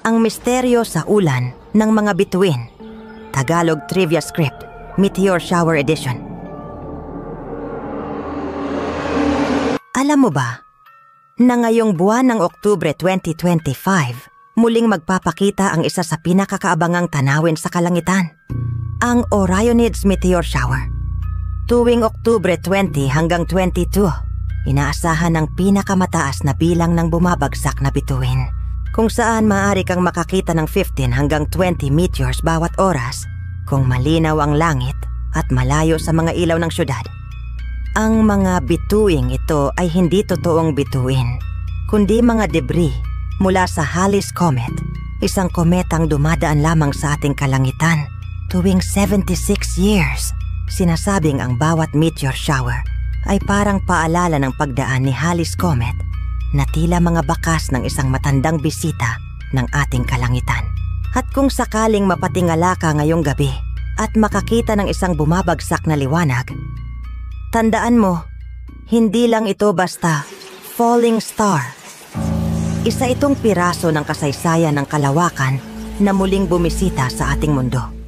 Ang Misteryo sa Ulan ng Mga Bituin. Tagalog Trivia Script, Meteor Shower Edition. Alam mo ba na ngayong buwan ng Oktubre 2025, muling magpapakita ang isa sa pinakakaabangang tanawin sa kalangitan, ang Orionids Meteor Shower. Tuwing Oktubre 20 hanggang 22, inaasahan ang pinakamataas na bilang ng bumabagsak na bituin, kung saan maaari kang makakita ng 15 hanggang 20 meteors bawat oras kung malinaw ang langit at malayo sa mga ilaw ng syudad. Ang mga bituing ito ay hindi totoong bituin, kundi mga debris mula sa Halley's Comet, isang kometang dumadaan lamang sa ating kalangitan tuwing 76 years. Sinasabing ang bawat meteor shower ay parang paalala ng pagdaan ni Halley's Comet na tila mga bakas ng isang matandang bisita ng ating kalangitan. At kung sakaling mapatingala ka ngayong gabi at makakita ng isang bumabagsak na liwanag, tandaan mo, hindi lang ito basta falling star. Isa itong piraso ng kasaysayan ng kalawakan na muling bumisita sa ating mundo.